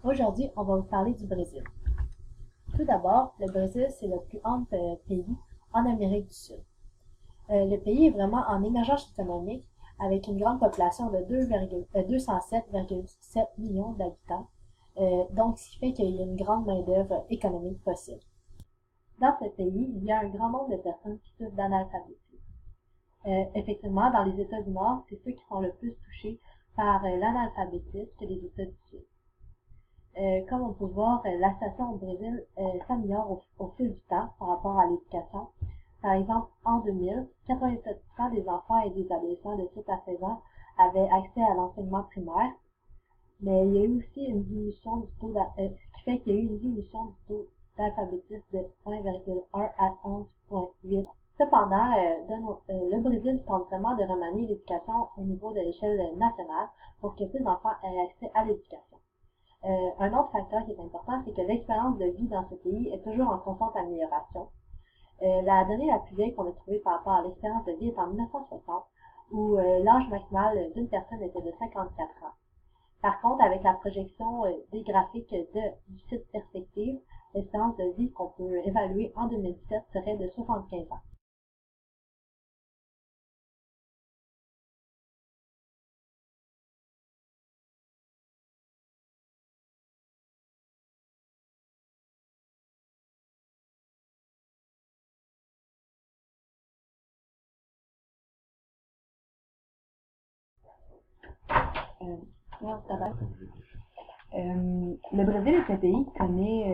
Aujourd'hui, on va vous parler du Brésil. Tout d'abord, le Brésil, c'est le plus grand pays en Amérique du Sud. Le pays est vraiment en émergence économique avec une grande population de 207,7 millions d'habitants, donc ce qui fait qu'il y a une grande main-d'œuvre économique possible. Dans ce pays, il y a un grand nombre de personnes qui souffrent d'analphabétisme. Effectivement, dans les États du Nord, c'est ceux qui sont le plus touchés par l'analphabétisme que les États du Sud. Comme on peut voir, la situation au Brésil s'améliore au fil du temps par rapport à l'éducation. Par exemple, en 2000, 87% des enfants et des adolescents de 7 à 16 ans avaient accès à l'enseignement primaire, mais il y a eu aussi une diminution du taux ce qui fait qu'il y a eu une diminution du taux d'alphabétisme de 1,1 à 11,8. Cependant, le Brésil tente vraiment de remanier l'éducation au niveau de l'échelle nationale pour que plus d'enfants aient accès à l'éducation. Un autre facteur qui est important, c'est que l'expérience de vie dans ce pays est toujours en constante amélioration. La donnée la plus vieille qu'on a trouvée par rapport à l'expérience de vie est en 1960, où l'âge maximal d'une personne était de 54 ans. Par contre, avec la projection des graphiques du site Perspective, l'espérance de vie qu'on peut évaluer en 2017 serait de 75 ans. Euh, non, ça va. Le Brésil est un pays qui connaît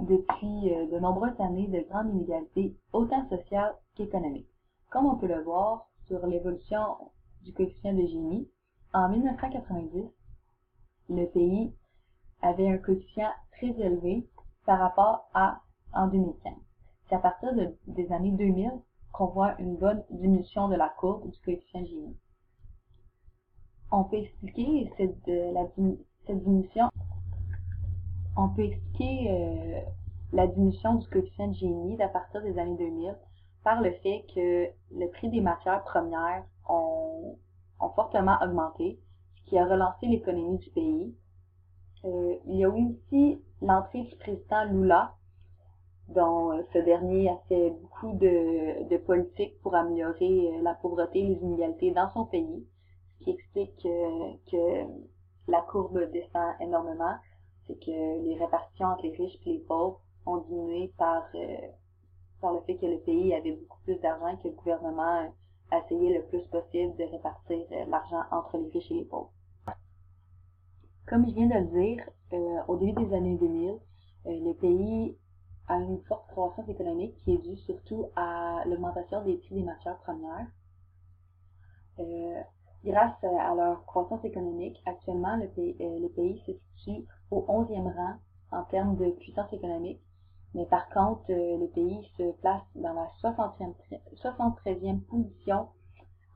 depuis de nombreuses années de grandes inégalités, autant sociales qu'économiques. Comme on peut le voir sur l'évolution du coefficient de Gini, en 1990, le pays avait un coefficient très élevé par rapport à en 2015. C'est à partir des années 2000 qu'on voit une bonne diminution de la courbe du coefficient Gini. On peut expliquer cette diminution. On peut expliquer la diminution du coefficient de Gini à partir des années 2000 par le fait que le prix des matières premières ont fortement augmenté, ce qui a relancé l'économie du pays. Il y a eu aussi l'entrée du président Lula, dont ce dernier a fait beaucoup de politiques pour améliorer la pauvreté et les inégalités dans son pays, ce qui explique que la courbe descend énormément. C'est que les répartitions entre les riches et les pauvres ont diminué par le fait que le pays avait beaucoup plus d'argent, que le gouvernement a essayé le plus possible de répartir l'argent entre les riches et les pauvres. Comme je viens de le dire, au début des années 2000, le pays a une forte croissance économique qui est due surtout à l'augmentation des prix des matières premières. Grâce à leur croissance économique, actuellement, le pays se situe au 11e rang en termes de puissance économique. Mais par contre, le pays se place dans la 73e position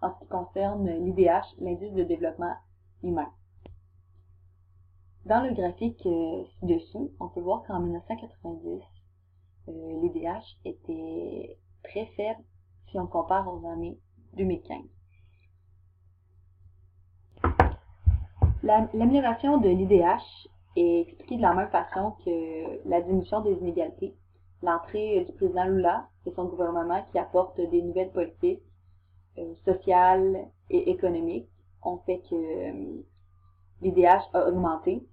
en ce qui concerne l'IDH, l'indice de développement humain. Dans le graphique ci-dessous, on peut voir qu'en 1990, l'IDH était très faible si on compare aux années 2015. L'amélioration de l'IDH est expliquée de la même façon que la diminution des inégalités. L'entrée du président Lula et son gouvernement qui apporte des nouvelles politiques sociales et économiques ont fait que l'IDH a augmenté,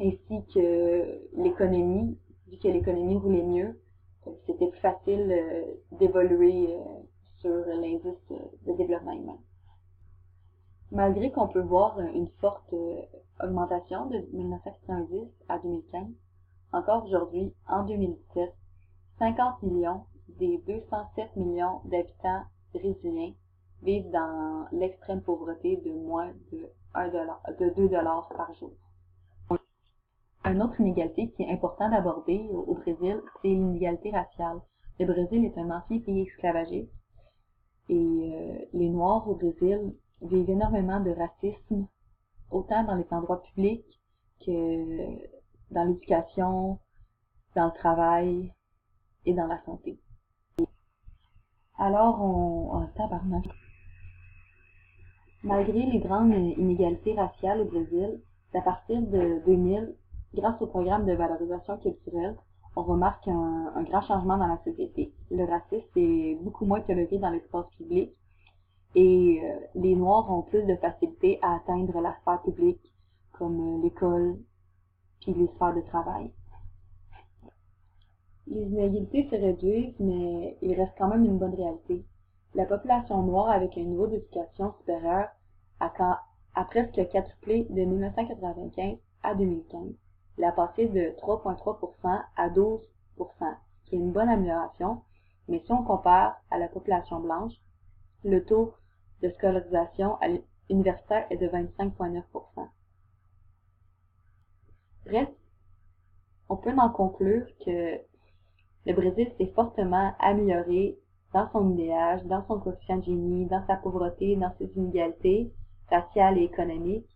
ainsi que l'économie, vu que l'économie roulait mieux, c'était plus facile d'évoluer sur l'indice de développement humain. Malgré qu'on peut voir une forte augmentation de 1990 à 2015, encore aujourd'hui, en 2017, 50 millions des 207 millions d'habitants brésiliens vivent dans l'extrême pauvreté de moins de $2 par jour. Une autre inégalité qui est importante d'aborder au Brésil, c'est l'inégalité raciale. Le Brésil est un ancien pays esclavagiste et les Noirs au Brésil vivent énormément de racisme, autant dans les endroits publics que dans l'éducation, dans le travail et dans la santé. Alors, tabarnak. Malgré les grandes inégalités raciales au Brésil, c'est à partir de 2000 grâce au programme de valorisation culturelle, on remarque un grand changement dans la société. Le racisme est beaucoup moins toléré dans l'espace public et les Noirs ont plus de facilité à atteindre la sphère publique, comme l'école puis les sphères de travail. Les inégalités se réduisent, mais il reste quand même une bonne réalité. La population noire avec un niveau d'éducation supérieur a presque quadruplé de 1995 à 2015. Elle a passé de 3,3% à 12%, ce qui est une bonne amélioration, mais si on compare à la population blanche, le taux de scolarisation universitaire est de 25,9%. Bref, on peut en conclure que le Brésil s'est fortement amélioré dans son idéage, dans son coefficient de Gini, dans sa pauvreté, dans ses inégalités raciales et économiques,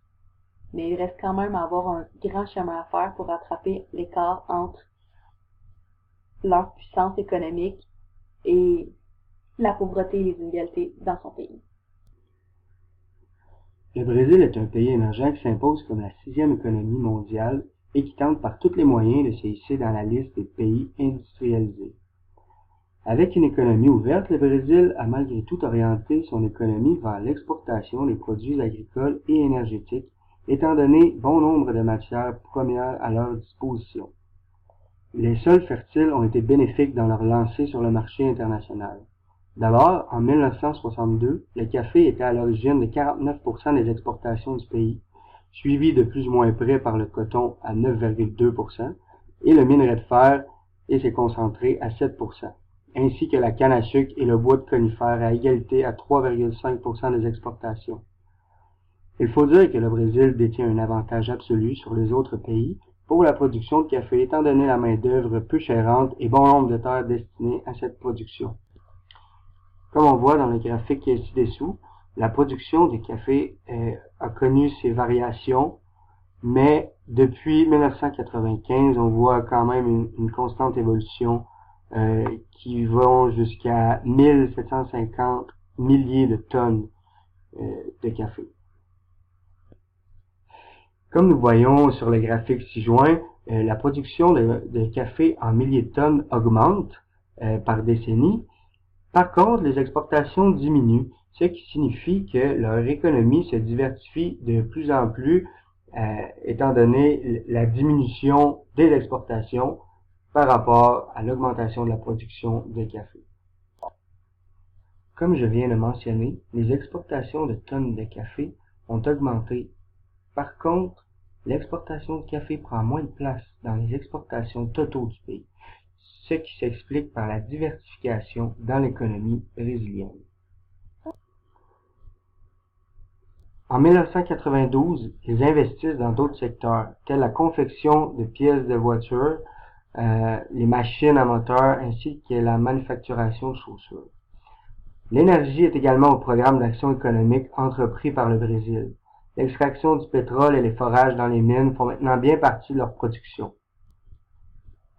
mais il reste quand même à avoir un grand chemin à faire pour rattraper l'écart entre leur puissance économique et la pauvreté et les inégalités dans son pays. Le Brésil est un pays émergent qui s'impose comme la 6e économie mondiale et qui tente par tous les moyens de se hisser dans la liste des pays industrialisés. Avec une économie ouverte, le Brésil a malgré tout orienté son économie vers l'exportation des produits agricoles et énergétiques, étant donné bon nombre de matières premières à leur disposition. Les sols fertiles ont été bénéfiques dans leur lancée sur le marché international. D'abord, en 1962, le café était à l'origine de 49% des exportations du pays, suivi de plus ou moins près par le coton à 9,2% et le minerai de fer et ses concentrés à 7%, ainsi que la canne à sucre et le bois de conifère à égalité à 3,5% des exportations. Il faut dire que le Brésil détient un avantage absolu sur les autres pays pour la production de café étant donné la main-d'œuvre peu chérante et bon nombre de terres destinées à cette production. Comme on voit dans le graphique qui est ci-dessous, la production de café a connu ses variations, mais depuis 1995, on voit quand même une constante évolution qui va jusqu'à 1750 milliers de tonnes de café. Comme nous voyons sur le graphique ci-joint, la production de café en milliers de tonnes augmente par décennie. Par contre, les exportations diminuent, ce qui signifie que leur économie se diversifie de plus en plus, étant donné la diminution des exportations par rapport à l'augmentation de la production de café. Comme je viens de mentionner, les exportations de tonnes de café ont augmenté. Par contre, l'exportation de café prend moins de place dans les exportations totaux du pays, ce qui s'explique par la diversification dans l'économie brésilienne. En 1992, ils investissent dans d'autres secteurs, tels la confection de pièces de voitures, les machines à moteur, ainsi que la manufacturation de chaussures. L'énergie est également au programme d'action économique entrepris par le Brésil. L'extraction du pétrole et les forages dans les mines font maintenant bien partie de leur production.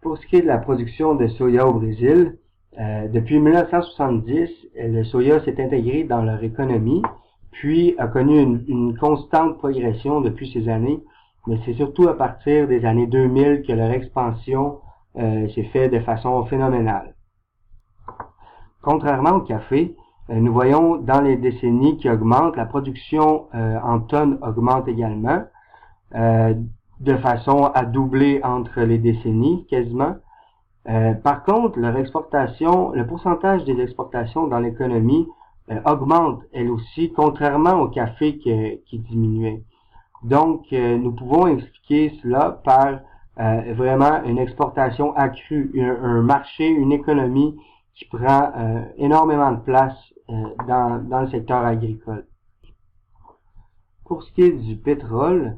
Pour ce qui est de la production de soya au Brésil, depuis 1970, le soya s'est intégré dans leur économie, puis a connu une constante progression depuis ces années, mais c'est surtout à partir des années 2000 que leur expansion s'est faite de façon phénoménale. Contrairement au café, nous voyons dans les décennies qui augmentent, la production en tonnes augmente également, de façon à doubler entre les décennies quasiment. Par contre, leur exportation, le pourcentage des exportations dans l'économie augmente elle aussi, contrairement au café qui diminuait. Donc, nous pouvons expliquer cela par vraiment une exportation accrue, un marché, une économie qui prend énormément de place dans le secteur agricole. Pour ce qui est du pétrole,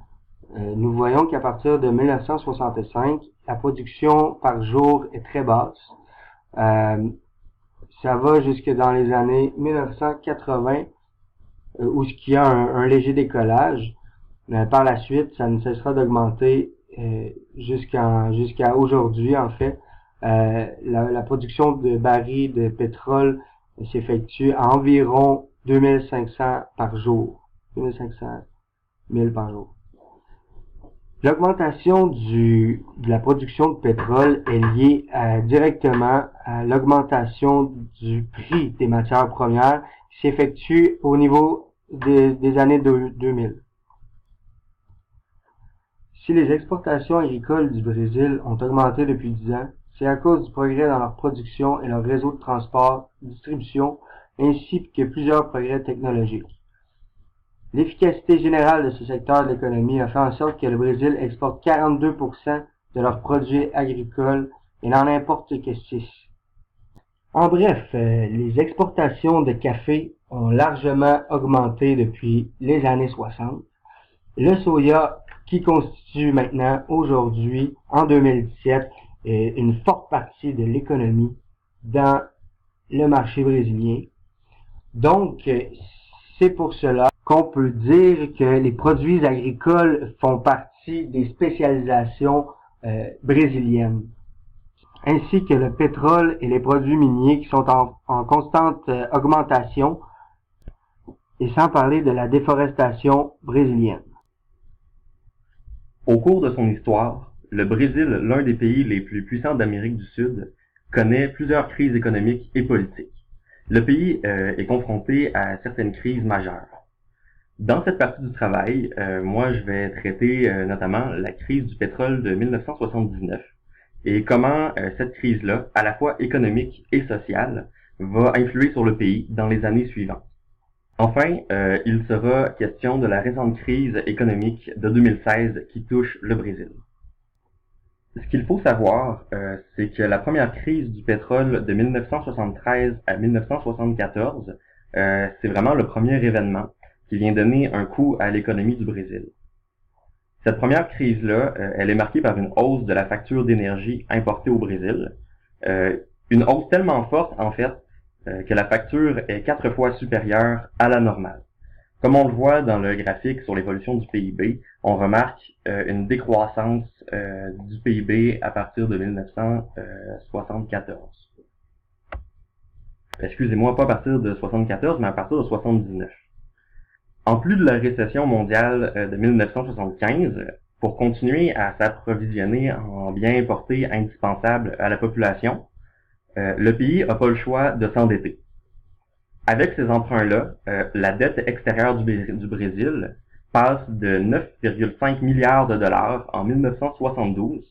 nous voyons qu'à partir de 1965, la production par jour est très basse. Ça va jusque dans les années 1980, où il y a un léger décollage. Par la suite, ça ne cessera d'augmenter jusqu'à aujourd'hui, en fait. La production de barils de pétrole s'effectue à environ 2500 par jour. 2500 000 par jour. L'augmentation de la production de pétrole est liée directement à l'augmentation du prix des matières premières qui s'effectue au niveau des années 2000. Si les exportations agricoles du Brésil ont augmenté depuis 10 ans, c'est à cause du progrès dans leur production et leur réseau de transport, distribution, ainsi que plusieurs progrès technologiques. L'efficacité générale de ce secteur de l'économie a fait en sorte que le Brésil exporte 42% de leurs produits agricoles et n'en importe que 6. En bref, les exportations de café ont largement augmenté depuis les années 60. Le soya, qui constitue maintenant, aujourd'hui, en 2017, une forte partie de l'économie dans le marché brésilien. Donc, c'est pour cela qu'on peut dire que les produits agricoles font partie des spécialisations brésiliennes, ainsi que le pétrole et les produits miniers qui sont en constante augmentation, et sans parler de la déforestation brésilienne. Au cours de son histoire, le Brésil, l'un des pays les plus puissants d'Amérique du Sud, connaît plusieurs crises économiques et politiques. Le pays est confronté à certaines crises majeures. Dans cette partie du travail, moi je vais traiter notamment la crise du pétrole de 1979 et comment cette crise-là, à la fois économique et sociale, va influer sur le pays dans les années suivantes. Enfin, il sera question de la récente crise économique de 2016 qui touche le Brésil. Ce qu'il faut savoir, c'est que la première crise du pétrole de 1973 à 1974, c'est vraiment le premier événement qui vient donner un coup à l'économie du Brésil. Cette première crise-là, elle est marquée par une hausse de la facture d'énergie importée au Brésil, une hausse tellement forte en fait que la facture est 4 fois supérieure à la normale. Comme on le voit dans le graphique sur l'évolution du PIB, on remarque une décroissance du PIB à partir de 1974. Excusez-moi, pas à partir de 74, mais à partir de 79. En plus de la récession mondiale de 1975, pour continuer à s'approvisionner en biens importés indispensables à la population, le pays n'a pas le choix de s'endetter. Avec ces emprunts-là, la dette extérieure du Brésil passe de 9,5 milliards de dollars en 1972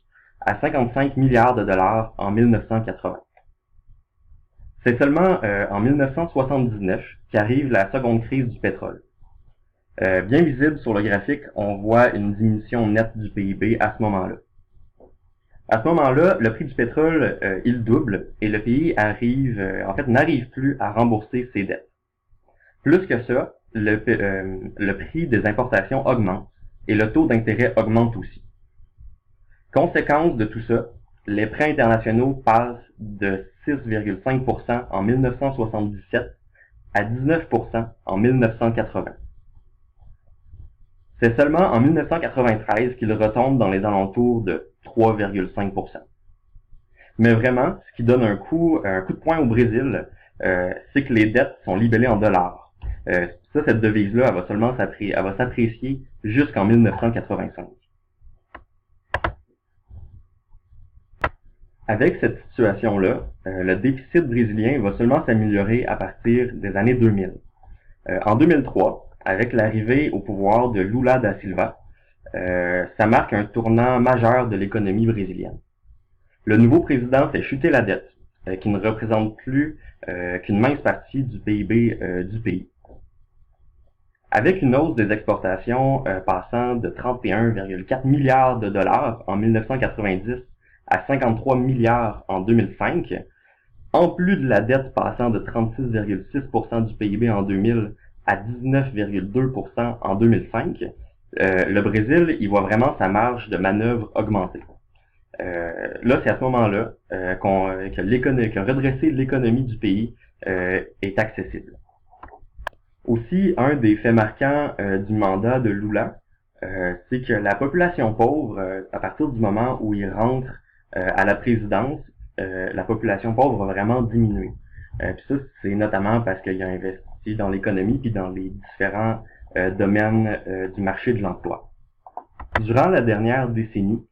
à 55 milliards de dollars en 1980. C'est seulement en 1979 qu'arrive la seconde crise du pétrole. Bien visible sur le graphique, on voit une diminution nette du PIB à ce moment-là. À ce moment-là, le prix du pétrole, il double et le pays n'arrive plus à rembourser ses dettes. Plus que ça, le prix des importations augmente et le taux d'intérêt augmente aussi. Conséquence de tout ça, les prêts internationaux passent de 6,5% en 1977 à 19% en 1980. C'est seulement en 1993 qu'il retombe dans les alentours de 3,5%. Mais vraiment, ce qui donne un coup de poing au Brésil, c'est que les dettes sont libellées en dollars. Cette devise-là, elle va s'apprécier jusqu'en 1985. Avec cette situation-là, le déficit brésilien va seulement s'améliorer à partir des années 2000. En 2003, avec l'arrivée au pouvoir de Lula da Silva, ça marque un tournant majeur de l'économie brésilienne. Le nouveau président fait chuter la dette, qui ne représente plus qu'une mince partie du PIB du pays. Avec une hausse des exportations passant de 31,4 milliards de dollars en 1990 à 53 milliards en 2005, en plus de la dette passant de 36,6% du PIB en 2000 à 19,2% en 2005, le Brésil, il voit vraiment sa marge de manœuvre augmenter. Là, c'est à ce moment-là que redresser l'économie du pays est accessible. Aussi, un des faits marquants du mandat de Lula, c'est que la population pauvre, à partir du moment où il rentre à la présidence, la population pauvre va vraiment diminuer. Puis ça, c'est notamment parce qu'il a investi dans l'économie puis dans les différents domaines du marché de l'emploi. Durant la dernière décennie,